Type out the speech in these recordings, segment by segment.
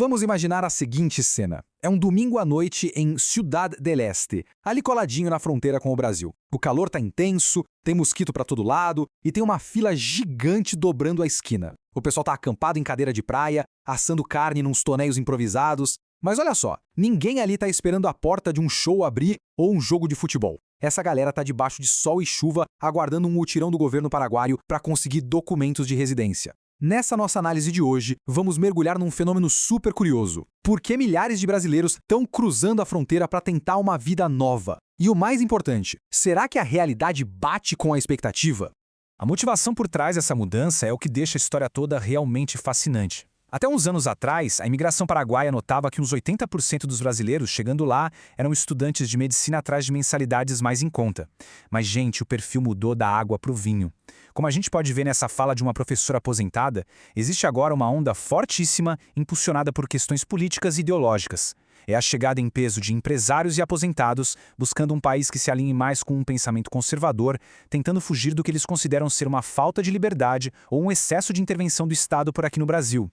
Vamos imaginar a seguinte cena. É um domingo à noite em Ciudad del Este, ali coladinho na fronteira com o Brasil. O calor tá intenso, tem mosquito pra todo lado e tem uma fila gigante dobrando a esquina. O pessoal tá acampado em cadeira de praia, assando carne nos tonéis improvisados. Mas olha só, ninguém ali tá esperando a porta de um show abrir ou um jogo de futebol. Essa galera tá debaixo de sol e chuva, aguardando um mutirão do governo paraguaio para conseguir documentos de residência. Nessa nossa análise de hoje, vamos mergulhar num fenômeno super curioso. Por que milhares de brasileiros estão cruzando a fronteira para tentar uma vida nova? E o mais importante, será que a realidade bate com a expectativa? A motivação por trás dessa mudança é o que deixa a história toda realmente fascinante. Até uns anos atrás, a imigração paraguaia notava que uns 80% dos brasileiros chegando lá eram estudantes de medicina atrás de mensalidades mais em conta. Mas, gente, o perfil mudou da água para o vinho. Como a gente pode ver nessa fala de uma professora aposentada, existe agora uma onda fortíssima impulsionada por questões políticas e ideológicas. É a chegada em peso de empresários e aposentados, buscando um país que se alinhe mais com um pensamento conservador, tentando fugir do que eles consideram ser uma falta de liberdade ou um excesso de intervenção do Estado por aqui no Brasil.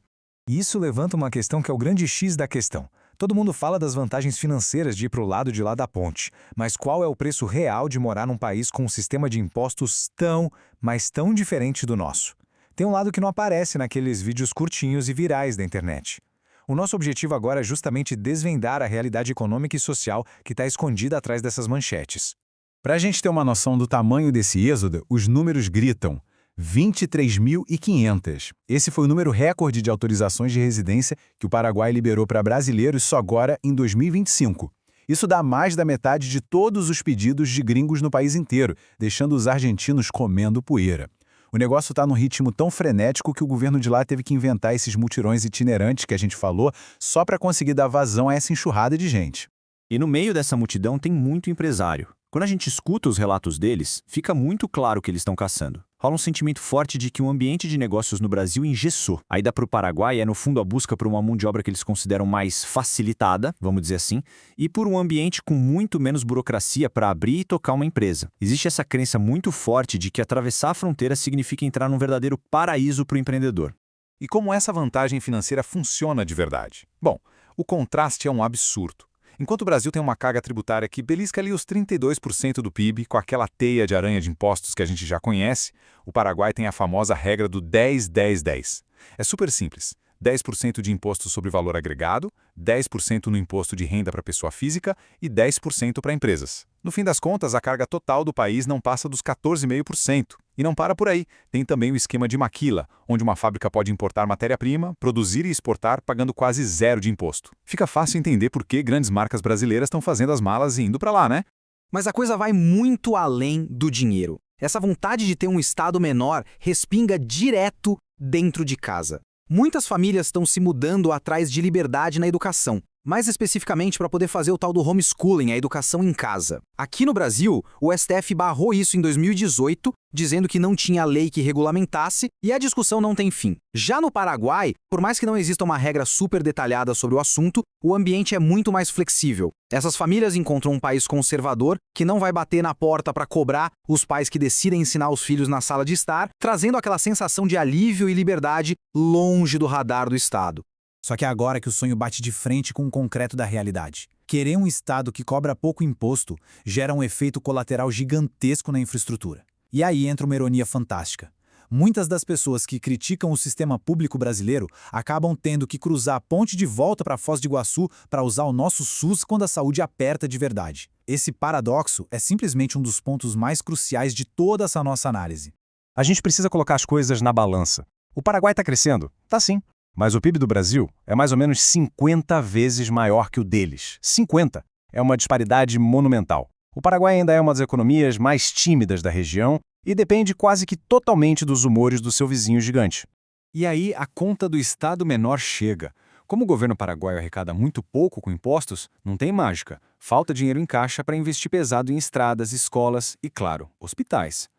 E isso levanta uma questão que é o grande X da questão. Todo mundo fala das vantagens financeiras de ir para o lado de lá da ponte, mas qual é o preço real de morar num país com um sistema de impostos tão, mas tão diferente do nosso? Tem um lado que não aparece naqueles vídeos curtinhos e virais da internet. O nosso objetivo agora é justamente desvendar a realidade econômica e social que está escondida atrás dessas manchetes. Para a gente ter uma noção do tamanho desse êxodo, os números gritam: 23.500. Esse foi o número recorde de autorizações de residência que o Paraguai liberou para brasileiros só agora em 2025. Isso dá mais da metade de todos os pedidos de gringos no país inteiro, deixando os argentinos comendo poeira. O negócio está num ritmo tão frenético que o governo de lá teve que inventar esses mutirões itinerantes que a gente falou só para conseguir dar vazão a essa enxurrada de gente. E no meio dessa multidão tem muito empresário. Quando a gente escuta os relatos deles, fica muito claro o que eles estão caçando. Rola um sentimento forte de que o ambiente de negócios no Brasil engessou. A ida para o Paraguai é, no fundo, a busca por uma mão de obra que eles consideram mais facilitada, vamos dizer assim, e por um ambiente com muito menos burocracia para abrir e tocar uma empresa. Existe essa crença muito forte de que atravessar a fronteira significa entrar num verdadeiro paraíso para o empreendedor. E como essa vantagem financeira funciona de verdade? Bom, o contraste é um absurdo. Enquanto o Brasil tem uma carga tributária que belisca ali os 32% do PIB, com aquela teia de aranha de impostos que a gente já conhece, o Paraguai tem a famosa regra do 10-10-10. É super simples. 10% de imposto sobre valor agregado, 10% no imposto de renda para pessoa física e 10% para empresas. No fim das contas, a carga total do país não passa dos 14,5%. E não para por aí. Tem também o esquema de maquila, onde uma fábrica pode importar matéria-prima, produzir e exportar pagando quase zero de imposto. Fica fácil entender por que grandes marcas brasileiras estão fazendo as malas e indo para lá, né? Mas a coisa vai muito além do dinheiro. Essa vontade de ter um estado menor respinga direto dentro de casa. Muitas famílias estão se mudando atrás de liberdade na educação, mais especificamente para poder fazer o tal do homeschooling, a educação em casa. Aqui no Brasil, o STF barrou isso em 2018, dizendo que não tinha lei que regulamentasse, e a discussão não tem fim. Já no Paraguai, por mais que não exista uma regra super detalhada sobre o assunto, o ambiente é muito mais flexível. Essas famílias encontram um país conservador que não vai bater na porta para cobrar os pais que decidem ensinar os filhos na sala de estar, trazendo aquela sensação de alívio e liberdade longe do radar do Estado. Só que é agora que o sonho bate de frente com o concreto da realidade. Querer um Estado que cobra pouco imposto gera um efeito colateral gigantesco na infraestrutura. E aí entra uma ironia fantástica. Muitas das pessoas que criticam o sistema público brasileiro acabam tendo que cruzar a ponte de volta para Foz do Iguaçu para usar o nosso SUS quando a saúde aperta de verdade. Esse paradoxo é simplesmente um dos pontos mais cruciais de toda essa nossa análise. A gente precisa colocar as coisas na balança. O Paraguai está crescendo? Tá sim. Mas o PIB do Brasil é mais ou menos 50 vezes maior que o deles. 50! É uma disparidade monumental. O Paraguai ainda é uma das economias mais tímidas da região e depende quase que totalmente dos humores do seu vizinho gigante. E aí a conta do Estado menor chega. Como o governo paraguaio arrecada muito pouco com impostos, não tem mágica. Falta dinheiro em caixa para investir pesado em estradas, escolas e, claro, hospitais.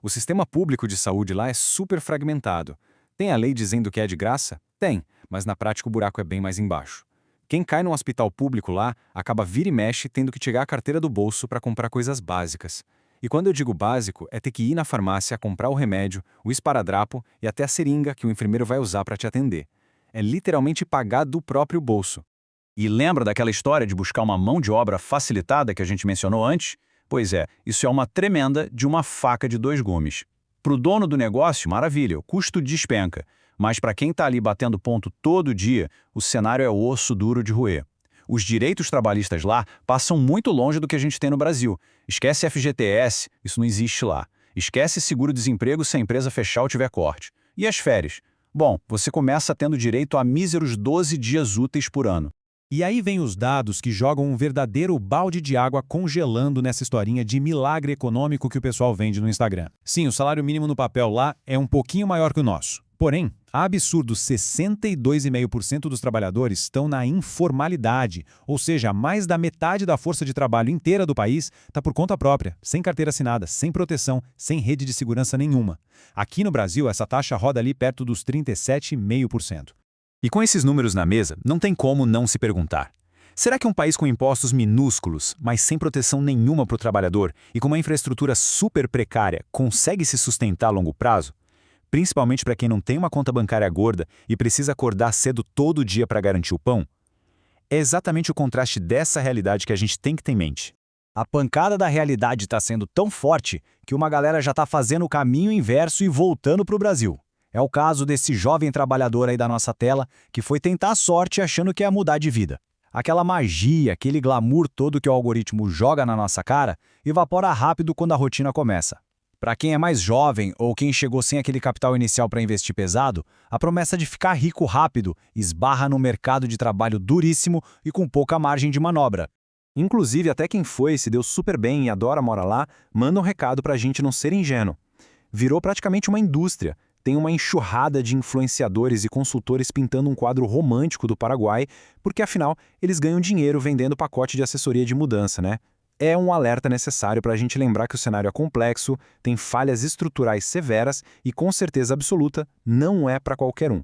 O sistema público de saúde lá é super fragmentado. Tem a lei dizendo que é de graça? Tem, mas na prática o buraco é bem mais embaixo. Quem cai num hospital público lá acaba vira e mexe tendo que tirar a carteira do bolso para comprar coisas básicas. E quando eu digo básico, é ter que ir na farmácia comprar o remédio, o esparadrapo e até a seringa que o enfermeiro vai usar para te atender. É literalmente pagar do próprio bolso. E lembra daquela história de buscar uma mão de obra facilitada que a gente mencionou antes? Pois é, isso é uma tremenda de uma faca de dois gumes. Para o dono do negócio, maravilha, o custo despenca. Mas para quem está ali batendo ponto todo dia, o cenário é osso duro de roer. Os direitos trabalhistas lá passam muito longe do que a gente tem no Brasil. Esquece FGTS, isso não existe lá. Esquece seguro-desemprego se a empresa fechar ou tiver corte. E as férias? Bom, você começa tendo direito a míseros 12 dias úteis por ano. E aí vem os dados que jogam um verdadeiro balde de água congelando nessa historinha de milagre econômico que o pessoal vende no Instagram. Sim, o salário mínimo no papel lá é um pouquinho maior que o nosso. Porém, a absurdo 62,5% dos trabalhadores estão na informalidade, ou seja, mais da metade da força de trabalho inteira do país está por conta própria, sem carteira assinada, sem proteção, sem rede de segurança nenhuma. Aqui no Brasil, essa taxa roda ali perto dos 37,5%. E com esses números na mesa, não tem como não se perguntar. Será que um país com impostos minúsculos, mas sem proteção nenhuma para o trabalhador e com uma infraestrutura super precária, consegue se sustentar a longo prazo? Principalmente para quem não tem uma conta bancária gorda e precisa acordar cedo todo dia para garantir o pão? É exatamente o contraste dessa realidade que a gente tem que ter em mente. A pancada da realidade está sendo tão forte que uma galera já está fazendo o caminho inverso e voltando para o Brasil. É o caso desse jovem trabalhador aí da nossa tela que foi tentar a sorte achando que ia mudar de vida. Aquela magia, aquele glamour todo que o algoritmo joga na nossa cara, evapora rápido quando a rotina começa. Para quem é mais jovem ou quem chegou sem aquele capital inicial para investir pesado, a promessa de ficar rico rápido esbarra no mercado de trabalho duríssimo e com pouca margem de manobra. Inclusive, até quem foi, se deu super bem e adora morar lá, manda um recado para a gente não ser ingênuo. Virou praticamente uma indústria. Tem uma enxurrada de influenciadores e consultores pintando um quadro romântico do Paraguai, porque afinal eles ganham dinheiro vendendo pacote de assessoria de mudança, né? É um alerta necessário para a gente lembrar que o cenário é complexo, tem falhas estruturais severas e, com certeza absoluta, não é para qualquer um.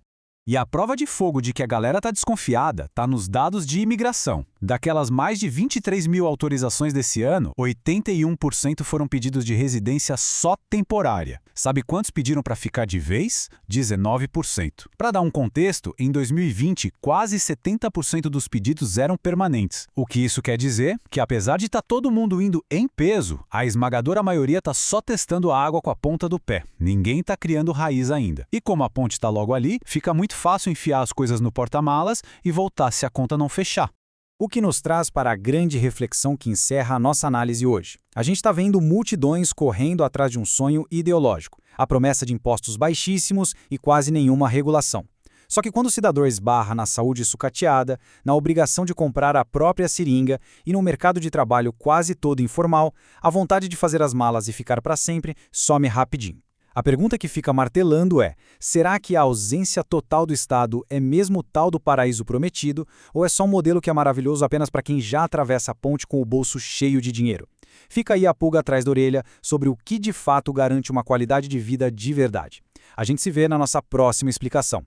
E a prova de fogo de que a galera tá desconfiada tá nos dados de imigração. Daquelas mais de 23 mil autorizações desse ano, 81% foram pedidos de residência só temporária. Sabe quantos pediram para ficar de vez? 19%. Para dar um contexto, em 2020, quase 70% dos pedidos eram permanentes. O que isso quer dizer? Que apesar de estar todo mundo indo em peso, a esmagadora maioria tá só testando a água com a ponta do pé. Ninguém tá criando raiz ainda. E como a ponte está logo ali, fica muito fácil enfiar as coisas no porta-malas e voltar se a conta não fechar. O que nos traz para a grande reflexão que encerra a nossa análise hoje. A gente está vendo multidões correndo atrás de um sonho ideológico, a promessa de impostos baixíssimos e quase nenhuma regulação. Só que quando o cidadão esbarra na saúde sucateada, na obrigação de comprar a própria seringa e no mercado de trabalho quase todo informal, a vontade de fazer as malas e ficar para sempre some rapidinho. A pergunta que fica martelando é: será que a ausência total do Estado é mesmo tal do paraíso prometido, ou é só um modelo que é maravilhoso apenas para quem já atravessa a ponte com o bolso cheio de dinheiro? Fica aí a pulga atrás da orelha sobre o que de fato garante uma qualidade de vida de verdade. A gente se vê na nossa próxima explicação.